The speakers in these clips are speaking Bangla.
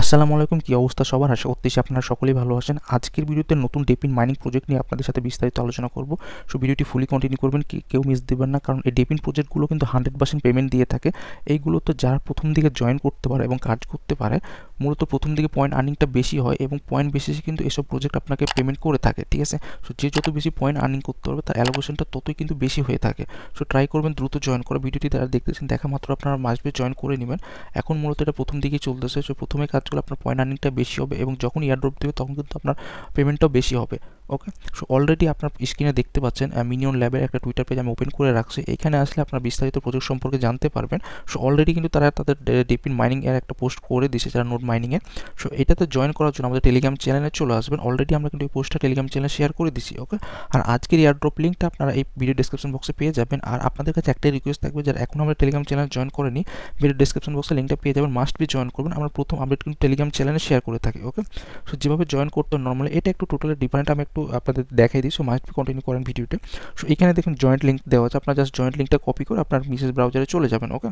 আসসালামু আলাইকুম, কি অবস্থা সবার? আশা করতেছি আপনারা সকলেই ভালো আছেন। আজকের ভিডিওতে নতুন ডেপিন মাইনিং প্রজেক্ট নিয়ে আপনাদের সাথে বিস্তারিত আলোচনা করব। সো ভিডিওটি ফুলি কন্টিনিউ করবেন, কেউ মিস দিবেন না, কারণ এই ডেপিন প্রজেক্টগুলো কিন্তু 100% পেমেন্ট দিয়ে থাকে। এইগুলোতে যারা প্রথম দিকে জয়েন করতে পারে এবং কাজ করতে পারে, মূলত প্রথম দিকে পয়েন্ট আর্নিংটা বেশি হয় এবং পয়েন্ট বেসিসে কিন্তু এসব প্রজেক্ট আপনাকে পেমেন্ট করে থাকে, ঠিক আছে? সো যে যত বেশি পয়েন্ট আর্নিং করতে পারবে তার অ্যালোকেশনটা ততই কিন্তু বেশি হয়ে থাকে। সো ট্রাই করবেন দ্রুত জয়েন করা। ভিডিওটি যারা দেখতেছেন দেখা মাত্র আপনারা মাসবে জয়েন করে নেবেন। এখন মূলত এটা প্রথম দিকেই চলতেছে। সো প্রথমে কাজগুলো আপনার পয়েন্ট আর্নিংটা বেশি হবে এবং যখন ইয়ারড্রপ দেবে তখন কিন্তু আপনার পেমেন্টটাও বেশি হবে। ওকে, সো অলরেডি আপনার স্ক্রিনে দেখতে পাচ্ছেন মিনিয়ন ল্যাবের একটা টুইটার পেজ আমি ওপেন করে রাখছি। এখানে আসলে আপনার বিস্তারিত প্রজেক্ট সম্পর্কে জানতে পারবেন। সো অলরেডি কিন্তু তারা তাদের ডেপিন মাইনিং এর একটা পোস্ট করে দিয়েছে যারা নোড মাইনিং এর। সো এটাতে জয়েন করার জন্য আমাদের টেলিগ্রাম চ্যানেলে চলে আসবেন। অলরেডি আমরা কিন্তু এই পোস্টটা টেলিগ্রাম চ্যানেলে শেয়ার করে দিছি। ওকে, আর আজকের ইয়ারড্রপ লিঙ্কটা আপনারা এই ভিডিও ডেসক্রিপশন বক্সে পেয়ে যাবেন। আর আপনাদের কাছে একটাই রিকোয়েস্ট থাকবে, যারা এখন আমরা টেলিগ্রাম চ্যানেল জয়েন করেনি, ভিডিও ডেসক্রিপশন বক্সে লিঙ্কটা পেয়ে যাবেন, মাস্ট বি জয়েন করবেন। আমরা প্রথম আপডেট কিন্তু টেলিগ্রাম চ্যানেলে শেয়ার করে থাকি। ওকে, সো যেভাবে জয়েন করতে নর্মালি এটা একটু টোটালি ডিফারেন্ট, আমি একটু আপনাদের দেখাই দিই। সো মাস্ট বি কন্টিনিউ করেন ভিডিওতে। সো এখানে দেখুন জয়েন্ট লিঙ্ক দেওয়া আছে, আপনার জাস্ট জয়েন্ট লিঙ্কটা কপি করে আপনার মিসেস ব্রাউজারে চলে যাবেন। ওকে,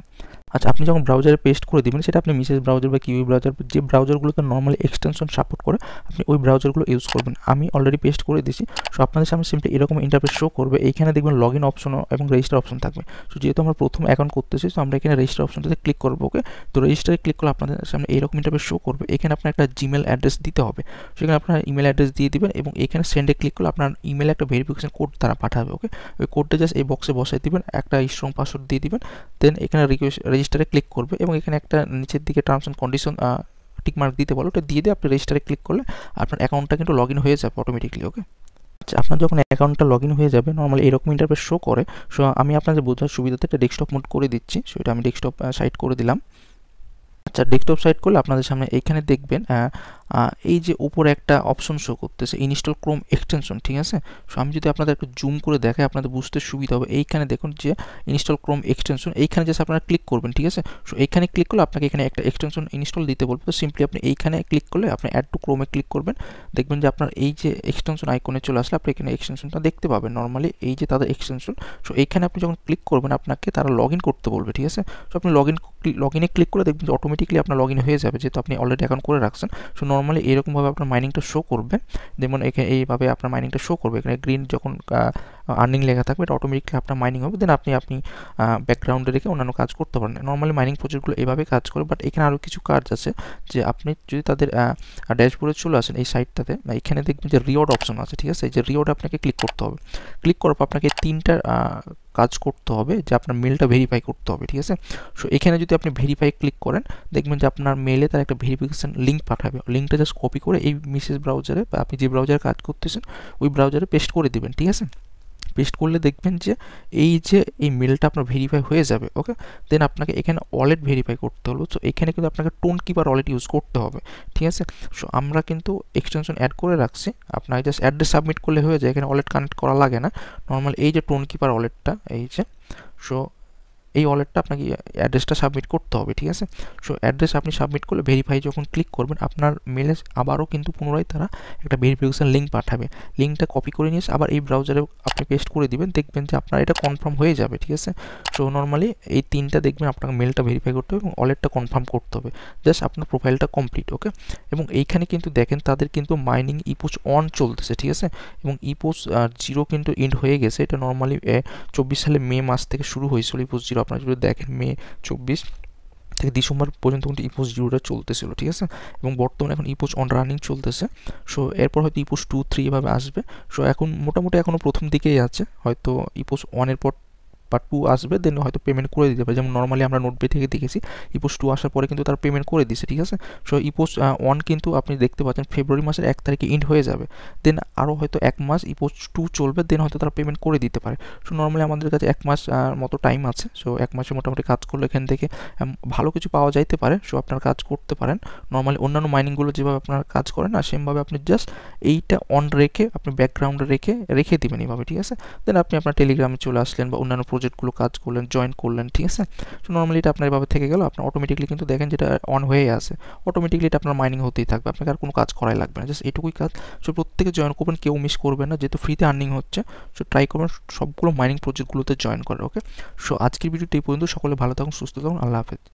আচ্ছা, আপনি যখন ব্রাউজারে পেস্ট করে দিবেন, সেটা আপনি মিসেস ব্রাউজার বা কিউই ব্রাউজার, যে ব্রাউজারগুলোতে নর্মালি এক্সটেনশন সাপোর্ট করে আপনি ওই ব্রাউজারগুলো ইউজ করবেন। আমি অলরেডি পেস্ট করে দিয়েছি। সো আপনাদের সামনে সিম্পলি এরকম ইন্টারফেস শো করবে। এইখানে দেখবেন লগ ইন অপশন এবং রেজিস্টার অপশন থাকবে। সো যেহেতু আমরা প্রথম অ্যাকাউন্ট করতেছি, সো আমরা এখানে রেজিস্টার অপশনটাতে ক্লিক করবো। ওকে, তো রেজিস্টারে ক্লিক করলে আপনাদের সামনে এইরকম ইন্টারফেস শো করবে। এখানে আপনার একটা জিমেল অ্যাড্রেস দিতে হবে। সেখানে আপনার ইমেল অ্যাড্রেস দিয়ে দিবেন এবং এখানে সেন্ডে ক্লিক করলে আপনার ইমেলে একটা ভেরিফিকেশন কোড তারা পাঠাবে। ওকে, ওই কোডটা জাস্ট এই বক্সে বসাই দিবেন, একটা স্ট্রং পাসওয়ার্ড দিয়ে দিবেন, দেন এখানে রেজিস্টারে ক্লিক করবে এবং এখানে একটা নিচের দিকে টার্মস অ্যান্ড কন্ডিশন টিকমার্ক দিতে বলো, ওটা দিয়ে আপনি রেজিস্টারে ক্লিক করলে আপনার অ্যাকাউন্টটা কিন্তু লগ ইন হয়ে যাবে অটোমেটিকলি। ওকে, আচ্ছা, আপনার যখন অ্যাকাউন্টটা লগ ইন হয়ে যাবে নর্মালি এরকম ইন্টারফেস শো করে। সো আমি আপনাদের বোঝার সুবিধাতে একটা ডেস্কটপ মোড করে দিচ্ছি। সো এটা আমি ডেস্কটপ সাইট করে দিলাম। আচ্ছা, ডেস্কটপ সাইট করলে আপনাদের সামনে এইখানে দেখবেন এই যে উপরে একটা অপশন শো করতেছে ইনস্টল ক্রোম এক্সটেনশন, ঠিক আছে? সো আমি যদি আপনাদের একটু জুম করে দেখাই আপনাদের বুঝতে সুবিধা হবে। এইখানে দেখুন যে ইনস্টল ক্রোম এক্সটেনশন, এইখানে জাস্ট আপনারা ক্লিক করবেন, ঠিক আছে? সো এইখানে ক্লিক করলে আপনাকে এখানে একটা এক্সটেনশন ইনস্টল দিতে বলবে। তো সিম্পলি আপনি এইখানে ক্লিক করলে আপনি অ্যাড টু ক্রোমে ক্লিক করবেন, দেখবেন যে আপনার এই যে এক্সটেনশন আইকনে চলে আসলে আপনি এখানে এক্সটেনশনটা দেখতে পাবেন। নর্মালি এই যে তাদের এক্সটেনশন, সো এইখানে আপনি যখন ক্লিক করবেন আপনাকে তারা লগ ইন করতে বলবে, ঠিক আছে? সো আপনি লগ ইনে ক্লিক করলে দেখবেন যে অটোমেটিকলি আপনার লগ ইন হয়ে যাবে, যেহেতু আপনি অলরেডি অ্যাকাউন্ট করে রাখছেন। সো নর্মালি এরকমভাবে আপনার মাইনিংটা শো করবে। যেমন এখানে এইভাবে আপনার মাইনিংটা শো করবে, এখানে গ্রিন যখন আর্নিং লেখা থাকবে এটা অটোমেটিকলি আপনার মাইনিং হবে। দেন আপনি ব্যাকগ্রাউন্ডে রেখে অন্যান্য কাজ করতে পারেন। নর্মালি মাইনিং প্রজেক্টগুলো এইভাবে কাজ করে, বাট এখানে আরও কিছু কাজ আছে। যে আপনি যদি তাদের ড্যাশবোর্ডে চলে আসেন এই সাইটটাতে, এখানে দেখবেন যে রিওয়ার্ড অপশন আছে, ঠিক আছে? এই যে রিওয়ার্ড আপনাকে ক্লিক করতে হবে। ক্লিক করার পর আপনাকে তিনটা কাজ করতে হবে, যে আপনার মেলটা ভেরিফাই করতে হবে, ঠিক আছে? সো এখানে যদি আপনি ভেরিফাই ক্লিক করেন দেখবেন যে আপনার মেলে তার একটা ভেরিফিকেশন লিঙ্ক পাঠাবে। লিঙ্কটা জাস্ট কপি করে এই মিসেস ব্রাউজারে বা আপনি যে ব্রাউজারে কাজ করতেছেন ওই ব্রাউজারে পেস্ট করে দিবেন, ঠিক আছে? পেস্ট করলে দেখবেন যে এই মেলটা আপনার ভেরিফাই হয়ে যাবে। ওকে, দেন আপনাকে এখানে ওয়ালেট ভেরিফাই করতে হলো। সো এখানে কিন্তু আপনাকে টোন কিপার ওয়ালেট ইউজ করতে হবে, ঠিক আছে? সো আমরা কিন্তু এক্সটেনশন অ্যাড করে রাখছি, আপনাকে জাস্ট অ্যাড্রেস সাবমিট করলে হয়ে যায়, এখানে ওয়ালেট কানেক্ট করা লাগে না। নর্মাল এই যে টোন কিপার ওয়ালেটটা, এই যে, সো এই ওয়ালেটটা আপনাকে অ্যাড্রেসটা সাবমিট করতে হবে, ঠিক আছে? সো অ্যাড্রেস আপনি সাবমিট করলে ভেরিফাই যখন ক্লিক করবেন আপনার মেলে আবারও কিন্তু পুনরায় তারা একটা ভেরিফিকেশন লিঙ্ক পাঠাবে। লিঙ্কটা কপি করে নিয়ে আবার এই ব্রাউজারে আপনি পেস্ট করে দিবেন, দেখবেন যে আপনার এটা কনফার্ম হয়ে যাবে, ঠিক আছে? সো নর্মালি এই তিনটা দেখবেন আপনাকে মেলটা ভেরিফাই করতে হবে এবং ওয়ালেটটা কনফার্ম করতে হবে, জাস্ট আপনার প্রোফাইলটা কমপ্লিট। ওকে, এবং এইখানে কিন্তু দেখেন তাদের কিন্তু মাইনিং ইপোস অন চলতেছে, ঠিক আছে? এবং ইপোস 0 কিন্তু এন্ড হয়ে গেছে। এটা নর্মালি 24 সালে মে মাস থেকে শুরু হয়েছিল ইপোস 0। আপনারা যদি দেখেন মে 24 থেকে ডিসেম্বর পর্যন্ত কিন্তু ইপোস 0টা চলতেছিল, ঠিক আছে? এবং বর্তমানে এখন ইপোস অন রানিং চলতেছে। সো এরপর হয়তো ইপোস 2, 3 এভাবে আসবে। সো এখন মোটামুটি এখনও প্রথম দিকেই আছে, হয়তো ইপোস 1 এর পর বা 2 আসবে, দেন হয়তো পেমেন্ট করে দিতে পারে। যেমন নর্মালি আমরা নোটপে থেকে দেখেছি ইপোস 2 আসার পরে কিন্তু তারা পেমেন্ট করে দিছে, ঠিক আছে? সো ইপোস 1 কিন্তু আপনি দেখতে পাচ্ছেন ফেব্রুয়ারি মাসের 1 তারিখে এন্ড হয়ে যাবে। দেন আরও হয়তো 1 মাস ইপোস 2 চলবে, দেন হয়তো তারা পেমেন্ট করে দিতে পারে। সো নর্মালি আমাদের কাছে 1 মাস মতো টাইম আছে। সো 1 মাসে মোটামুটি কাজ করলে এখান থেকে ভালো কিছু পাওয়া যাইতে পারে। সো আপনার কাজ করতে পারেন। নর্মালি অন্যান্য মাইনিংগুলো যেভাবে আপনারা কাজ করেন না, সেমভাবে আপনি জাস্ট এইটা অন রেখে আপনি ব্যাকগ্রাউন্ডে রেখে দিবেন এইভাবে, ঠিক আছে? দেন আপনি আপনার টেলিগ্রামে চলে আসলেন বা অন্যান্য প্রজেক্টগুলো কাজ করলেন, জয়েন করলেন, ঠিক আছে? সো নর্মালি এটা আপনার এভাবে থেকে গেল, আপনার অটোমেটিকলি কিন্তু দেখেন যেটা অন হয়ে আছে, অটোমেটিকলি এটা আপনার মাইনিং হতেই থাকবে, আপনাকে আর কোনো কাজ করাই লাগবে না, জাস্ট এটুকুই কাজ। সো প্রত্যেকে জয়েন করবেন, কেউ মিস করবেন না, যেহেতু ফ্রিতে আর্নিং হচ্ছে। সো ট্রাই করবেন সবগুলো মাইনিং প্রজেক্টগুলোতে জয়েন করার। ওকে, সো আজকের ভিডিওটা এই পর্যন্ত। সকলে ভালো থাকুন, সুস্থ থাকুন, আল্লাহ হাফেজ।